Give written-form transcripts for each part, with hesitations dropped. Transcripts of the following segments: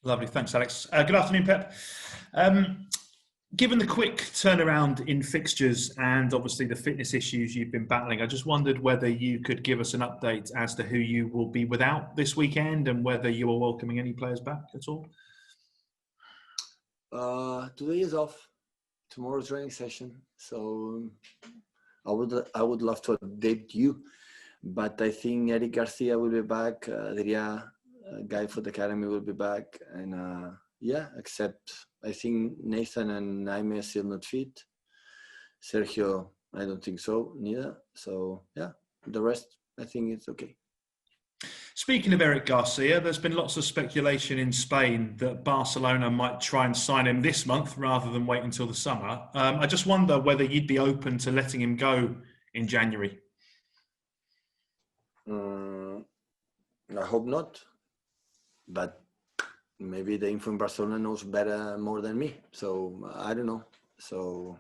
Lovely. Thanks, Alex. Good afternoon, Pep. Um, Given the quick turnaround in fixtures and obviously the fitness issues you've been battling, I just wondered whether you could give us an update as to who you will be without this weekend and whether you are welcoming any players back at all. Today is off. Tomorrow's training session. So I would love to update you, but I think Eric Garcia will be back. Adria, guy for the academy, will be back, and except I think Nathan and Jaime are still not fit. Sergio, I don't think so, neither. So yeah, the rest I think it's okay. Speaking of Eric Garcia, there's been lots of speculation in Spain that Barcelona might try and sign him this month rather than wait until the summer. I just wonder whether you'd be open to letting him go in January. I hope not, but maybe the info in Barcelona knows more than me. So I don't know. So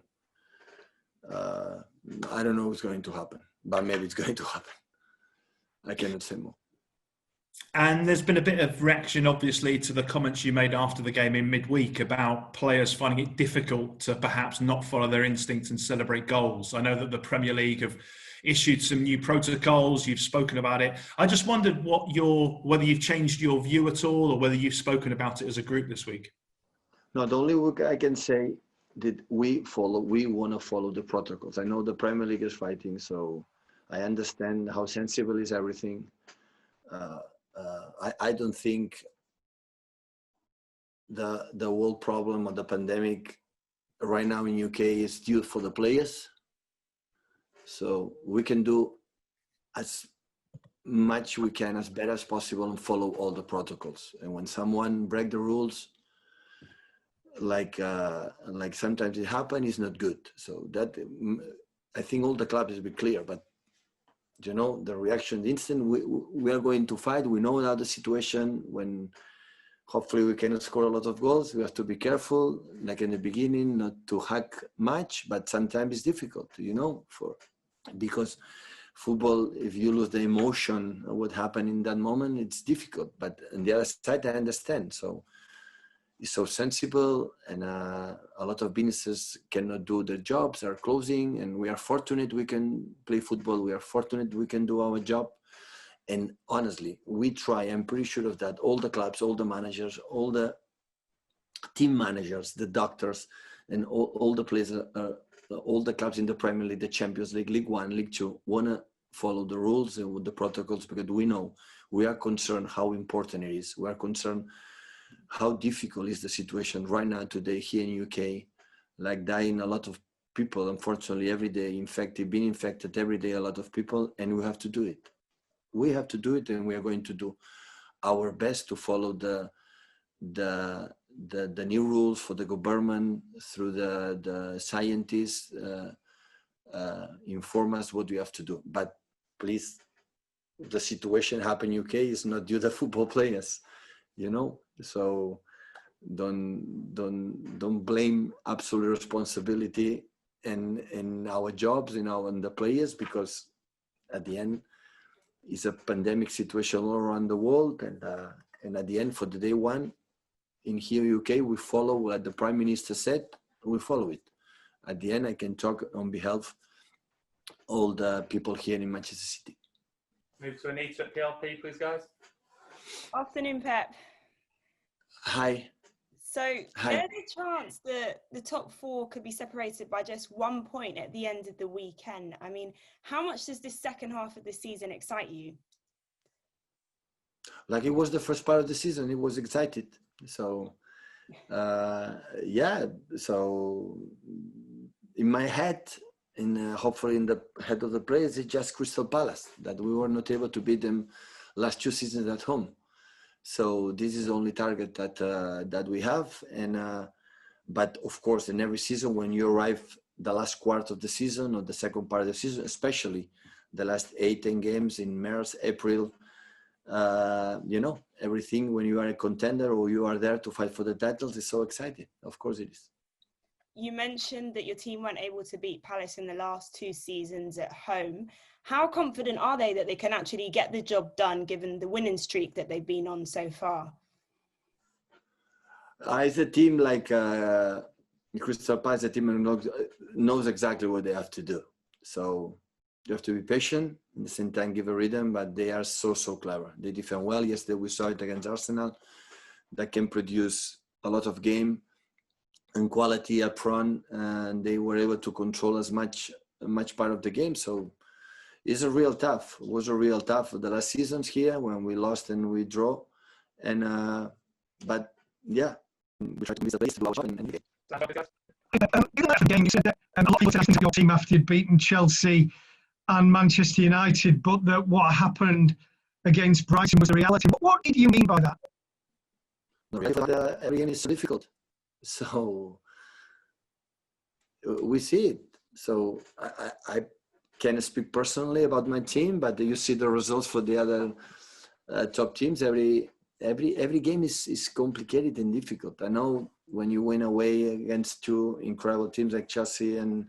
I don't know what's going to happen, but maybe it's going to happen. I cannot say more. And there's been a bit of reaction, obviously, to the comments you made after the game in midweek about players finding it difficult to perhaps not follow their instincts and celebrate goals. I know that the Premier League have issued some new protocols. You've spoken about it. I just wondered whether you've changed your view at all or whether you've spoken about it as a group this week. No, the only work I can say that we want to follow the protocols. I know the Premier League is fighting, so I understand how sensible is everything. I don't think the world problem or the pandemic right now in UK is due for the players. So we can do as much we can, as better as possible, and follow all the protocols. And when someone break the rules, like sometimes it happens, it's not good. So that I think all the clubs will be clear, but you know, the reaction, the instant we are going to fight. We know now the situation when hopefully we cannot score a lot of goals. We have to be careful, like in the beginning, not to hack much, but sometimes it's difficult, you know, because football, if you lose the emotion of what happened in that moment, it's difficult. But on the other side, I understand. So it's so sensible, and a lot of businesses cannot do their jobs, are closing, and we are fortunate we can play football. We are fortunate we can do our job. And honestly, we try, I'm pretty sure of that, all the clubs, all the managers, all the team managers, the doctors, and all the players, all the clubs in the Premier League, the Champions League, League One, League Two, want to follow the rules and with the protocols, because we know, we are concerned how important it is. We are concerned how difficult is the situation right now today here in UK, like dying a lot of people, unfortunately, every day, being infected every day, a lot of people, and we have to do it. We have to do it, and we are going to do our best to follow the new rules for the government through the scientists inform us what we have to do. But please, the situation happening in UK is not due to football players, you know. So don't blame absolute responsibility in our jobs, and the players, because at the end it's a pandemic situation all around the world, and at the end, for the day one in here UK, we follow what the Prime Minister said. We follow it. At the end, I can talk on behalf of all the people here in Manchester City. Move to Anita at PLP, please, guys. Afternoon, Pep. Hi. So there's a chance that the top four could be separated by just 1 point at the end of the weekend. I mean, how much does this second half of the season excite you? Like, it was the first part of the season, it was excited. So, so in my head, hopefully in the head of the players, it's just Crystal Palace, that we were not able to beat them last 2 seasons at home. So this is the only target that we have. And but of course, in every season, when you arrive the last quarter of the season or the second part of the season, especially the last 8-10 games in March, April, everything, when you are a contender or you are there to fight for the titles, is so exciting. Of course it is. You mentioned that your team weren't able to beat Palace in the last 2 seasons at home. How confident are they that they can actually get the job done, given the winning streak that they've been on so far? It's a team like Crystal Palace, a team that knows exactly what they have to do. So you have to be patient, at the same time give a rhythm, but they are so clever. They defend well. Yesterday we saw it against Arsenal, that can produce a lot of game and quality up front, and they were able to control as much part of the game. So it's a real tough. It was a real tough the last seasons here when we lost and we draw, and but yeah, we tried to miss the place to blow up and get. In that game, you said that a lot of people said to your team after you'd beaten Chelsea and Manchester United, but that what happened against Brighton was a reality. What did you mean by that? Every game is so difficult, so we see it. So I can't speak personally about my team, but you see the results for the other top teams. Every game is complicated and difficult. I know when you win away against two incredible teams like Chelsea and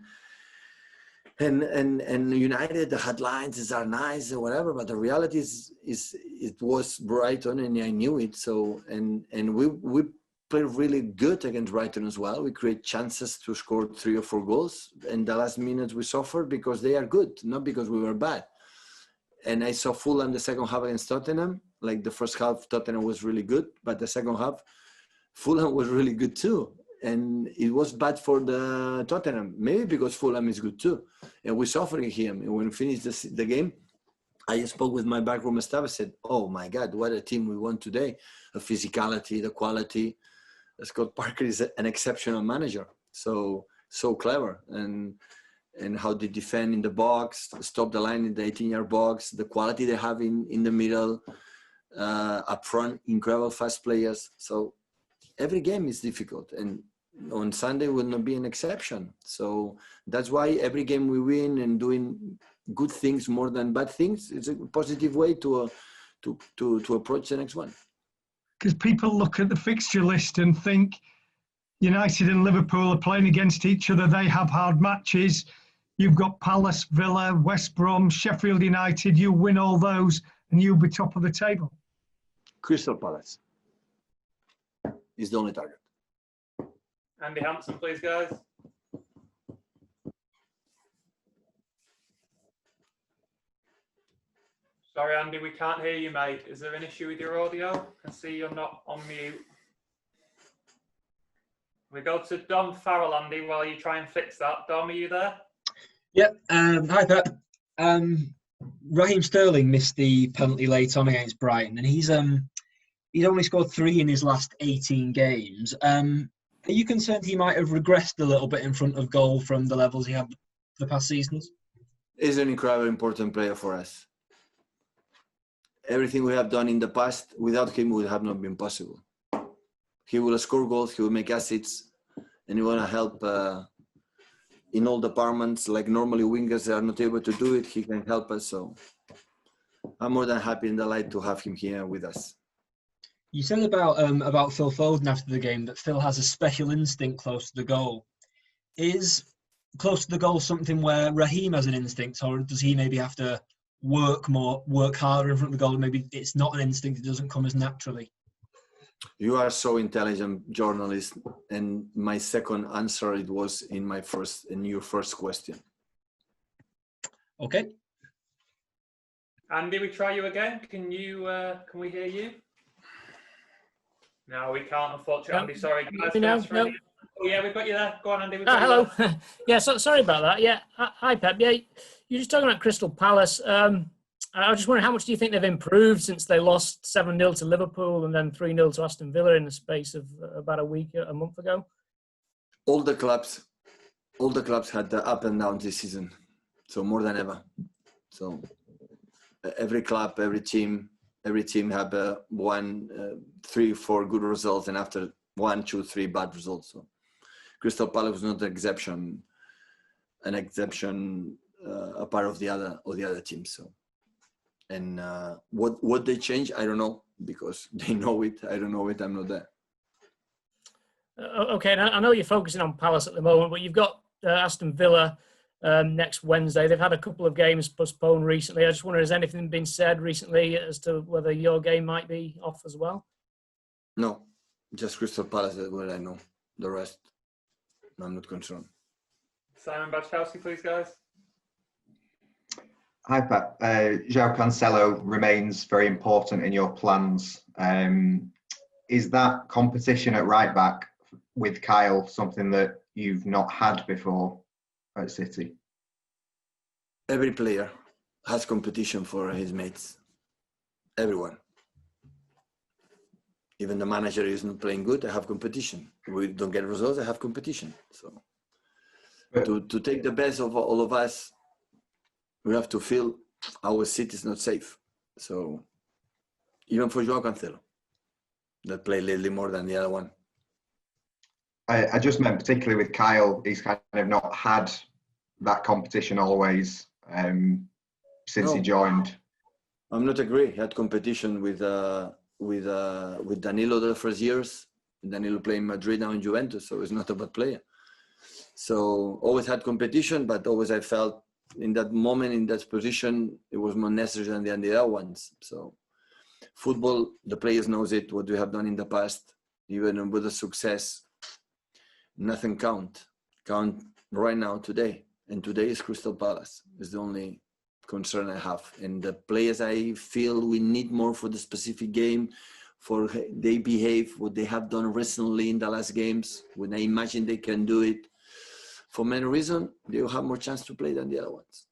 United, the headlines are nice or whatever, but the reality is it was Brighton, and I knew it. So and we played really good against Brighton as well. We create chances to score 3 or 4 goals, and the last minutes we suffered because they are good, not because we were bad. And I saw Fulham the second half against Tottenham. Like the first half, Tottenham was really good, but the second half, Fulham was really good too. And it was bad for the Tottenham, maybe because Fulham is good too. And we suffered here. And when we finished the game, I spoke with my backroom staff. I said, "Oh my God, what a team we won today! The physicality, the quality. Scott Parker is an exceptional manager. So clever, and how they defend in the box, stop the line in the 18-yard box, the quality they have in the middle, up front, incredible fast players. So every game is difficult, and on Sunday will not be an exception. So that's why every game we win and doing good things more than bad things is a positive way to approach the next one. Because people look at the fixture list and think United and Liverpool are playing against each other. They have hard matches. You've got Palace, Villa, West Brom, Sheffield United. You win all those and you'll be top of the table. Crystal Palace is the only target. Andy Hampson, please, guys. Sorry, Andy, we can't hear you, mate. Is there an issue with your audio? I can see you're not on mute. We go to Dom Farrell, Andy, while you try and fix that. Dom, are you there? Yep. Hi, Pep. Raheem Sterling missed the penalty late on against Brighton, and he's only scored 3 in his last 18 games. Are you concerned he might have regressed a little bit in front of goal from the levels he had the past seasons? He's an incredibly important player for us. Everything we have done in the past, without him, would have not been possible. He will score goals, he will make assists, and he will help in all departments. Like normally wingers are not able to do it, he can help us. So I'm more than happy and delighted to have him here with us. You said about Phil Foden after the game that Phil has a special instinct close to the goal. Is close to the goal something where Raheem has an instinct, or does he maybe have to work harder in front of the goal? Maybe it's not an instinct, it doesn't come as naturally. You are so intelligent, journalist, and my second answer it was in your first question. Okay. Andy, we try you again. Can we hear you? No, we can't, unfortunately. Andy, sorry. No. Oh, yeah, we've got you there. Go on, Andy. Hello. Yeah, sorry about that. Yeah. Hi, Pep. Yeah, you're just talking about Crystal Palace. I was just wondering, how much do you think they've improved since they lost 7-0 to Liverpool and then 3-0 to Aston Villa in the space of about a month ago? All the clubs had the up and down this season, so more than ever. So every club, every team have 1, 3, 4 good results, and after 1, 2, 3 bad results. So Crystal Palace was not an exception, a part of the other teams. So, and what they change, I don't know, because they know it. I don't know it. I'm not there. Okay, I know you're focusing on Palace at the moment, but you've got Aston Villa next Wednesday. They've had a couple of games postponed recently. I just wonder, has anything been said recently as to whether your game might be off as well? No, Just Crystal Palace is what I know. The rest, I'm not concerned. Simon Bajkowski, please, guys. Hi, Pep. João Cancelo remains very important in your plans. Is that competition at right back with Kyle something that you've not had before at City? Every player has competition for his mates. Everyone. Even the manager is not playing good, I have competition. We don't get results, I have competition. So to take the best of all of us, we have to feel our city is not safe. So even for João Cancelo, that play lately more than the other one. I just meant particularly with Kyle, he's kind of not had that competition always since he joined. I'm not agree. He had competition with Danilo the first years. Danilo playing Madrid, now in Juventus, so he's not a bad player. So always had competition, but always I felt in that moment, in that position, it was more necessary than the other ones. So football, the players knows it, what we have done in the past, even with the success, nothing count right now today. And today is Crystal Palace. Is the only concern I have. And the players I feel we need more for the specific game, for they behave, what they have done recently in the last games, when I imagine they can do it. For many reasons, they will have more chance to play than the other ones.